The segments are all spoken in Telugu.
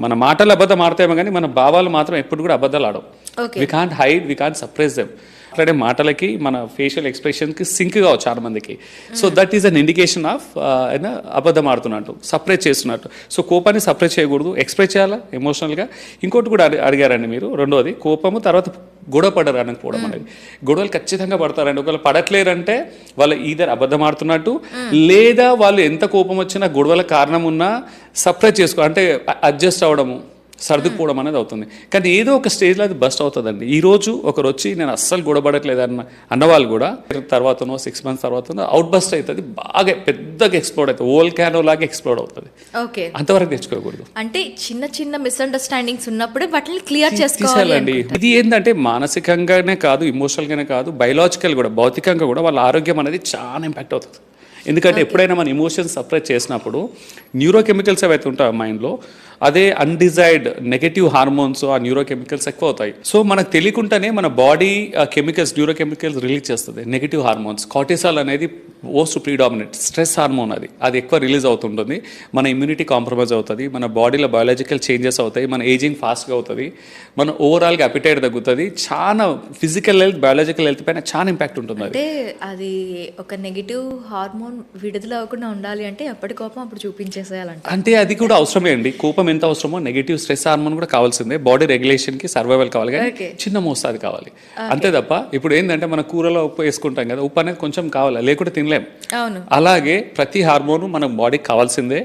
మన మాటలు అబద్ధం ఆడతామో కానీ మన భావాలు మాత్రం ఎప్పుడు కూడా అబద్ధాలు ఆడవు. We can't hide, we can't suppress them. మాట్లాడే మాటలకి మన ఫేషియల్ ఎక్స్ప్రెషన్కి సింక్ కావు చాలా మందికి. So that is an indication of అబద్ధం ఆడుతున్నట్టు, సపరేట్ చేస్తున్నట్టు. సో కోపాన్ని సపరేట్ చేయకూడదు, ఎక్స్ప్రెస్ చేయాలా ఎమోషనల్గా. ఇంకోటి కూడా అడిగారండి మీరు, రెండోది కోపము, తర్వాత గొడవ పడరు అనకపోవడం అనేది. గొడవలు ఖచ్చితంగా పడతారండి. ఒకవేళ పడట్లేరంటే వాళ్ళు ఈధర్ అబద్ధం ఆడుతున్నట్టు, లేదా వాళ్ళు ఎంత కోపం వచ్చినా గొడవల కారణం ఉన్నా సపరేట్ చేసుకో, అంటే అడ్జస్ట్ అవ్వడము, సర్దుకుపోవడం అనేది అవుతుంది. కానీ ఏదో ఒక స్టేజ్లో అది బస్ట్ అవుతుందండి. ఈ రోజు ఒకరు వచ్చి నేను అస్సలు గొడవపడట్లేదు అన్నవాళ్ళు కూడా తర్వాతనో 6 months తర్వాతనో అవుట్ బస్ట్ అవుతుంది, బాగా పెద్దగా ఎక్స్ప్లోడ్ అవుతుంది, ఓల్ క్యానో లాగా ఎక్స్ప్లోడ్ అవుతుంది. అంతవరకు తెచ్చుకోకూడదు. అంటే చిన్న చిన్న మిస్అండర్స్టాండింగ్స్ ఉన్నప్పుడే వాటిని క్లియర్ చేసుకోవాలండి. ఇది ఏంటంటే మానసికంగానే కాదు, ఇమోషనల్గానే కాదు, బయలాజికల్ కూడా, భౌతికంగా కూడా వాళ్ళ ఆరోగ్యం అనేది చాలా ఇంపాక్ట్ అవుతుంది. ఎందుకంటే ఎప్పుడైనా మన ఎమోషన్స్ సపరేట్ చేసినప్పుడు న్యూరోకెమికల్స్ ఏవైతే ఉంటాయో మైండ్లో, అదే అన్డిజైర్డ్ నెగటివ్ హార్మోన్స్, ఆ న్యూరోకెమికల్స్ ఎక్కువ అవుతాయి. సో మనకు తెలియకుండానే మన బాడీ కెమికల్స్, న్యూరోకెమికల్స్ రిలీజ్ చేస్తుంది, నెగటివ్ హార్మోన్స్. కార్టిసాల్ అనేది మోస్ట్ ప్రీడామినెంట్ స్ట్రెస్ హార్మోన్, అది ఎక్కువ రిలీజ్ అవుతుంటుంది. మన ఇమ్యూనిటీ కాంప్రమైజ్ అవుతుంది, మన బాడీలో బయాలజికల్ చేంజెస్ అవుతాయి, మన ఏజింగ్ ఫాస్ట్గా అవుతుంది, మన ఓవరాల్గా అపిటైట్ తగ్గుతుంది. చాలా ఫిజికల్ హెల్త్, బయాలజికల్ హెల్త్ పైన చాలా ఇంపాక్ట్ ఉంటుంది. అంటే అది ఒక నెగిటివ్ హార్మోన్ విడుదల అవ్వకుండా ఉండాలి అంటే ఎప్పటి కోపం అప్పుడు చూపించేసేయాలంట. అంటే అది కూడా అవసరమే అండి. కోపం ఎంత అవసరమో నెగిటివ్ స్ట్రెస్ హార్మోన్ కూడా కావాల్సిందే, బాడీ రెగ్యులేషన్ కి, సర్వైవల్ కావాలి, కానీ చిన్న మోస్తాది కావాలి అంతే తప్ప. ఇప్పుడు ఏంటంటే మన కూరలో ఉప్పు వేసుకుంటాం కదా, ఉప్పు అనేది కొంచెం కావాలి, లేకుంటే తినలేం. అలాగే ప్రతి హార్మోన్ మన బాడీకి కావాల్సిందే,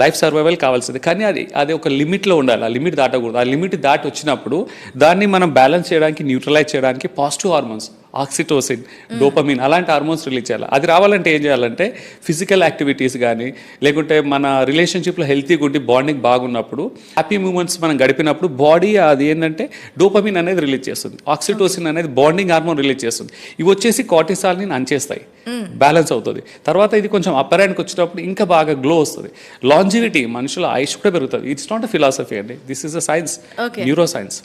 లైఫ్ సర్వైవల్ కావాల్సిందే. కానీ అది ఒక లిమిట్ లో ఉండాలి, ఆ లిమిట్ దాటకూడదు. ఆ లిమిట్ దాటి వచ్చినప్పుడు దాన్ని మనం బ్యాలెన్స్ చేయడానికి, న్యూట్రలైజ్ చేయడానికి పాజిటివ్ హార్మోన్స్, ఆక్సిటోసిన్, డోపమిన్ అలాంటి హార్మోన్స్ రిలీజ్ చేయాలి. అది రావాలంటే ఏం చేయాలంటే ఫిజికల్ యాక్టివిటీస్ కానీ, లేకుంటే మన రిలేషన్షిప్లో హెల్తీగా ఉండి బాండింగ్ బాగున్నప్పుడు, హ్యాపీ మూమెంట్స్ మనం గడిపినప్పుడు బాడీ అది ఏంటంటే డోపమిన్ అనేది రిలీజ్ చేస్తుంది, ఆక్సిటోసిన్ అనేది బాండింగ్ హార్మోన్ రిలీజ్ చేస్తుంది. ఇవి వచ్చేసి కార్టిసాల్ని అంచేస్తాయి, బ్యాలెన్స్ అవుతుంది. తర్వాత ఇది కొంచెం అప్పర్ హ్యాండ్కి వచ్చినప్పుడు ఇంకా బాగా గ్లో వస్తుంది, లాంజివిటీ, మనుషుల ఆయుష్ కూడా పెరుగుతుంది. ఇట్స్ నాట్ అ ఫిలాసఫీ అండి, this is a science, neuro science.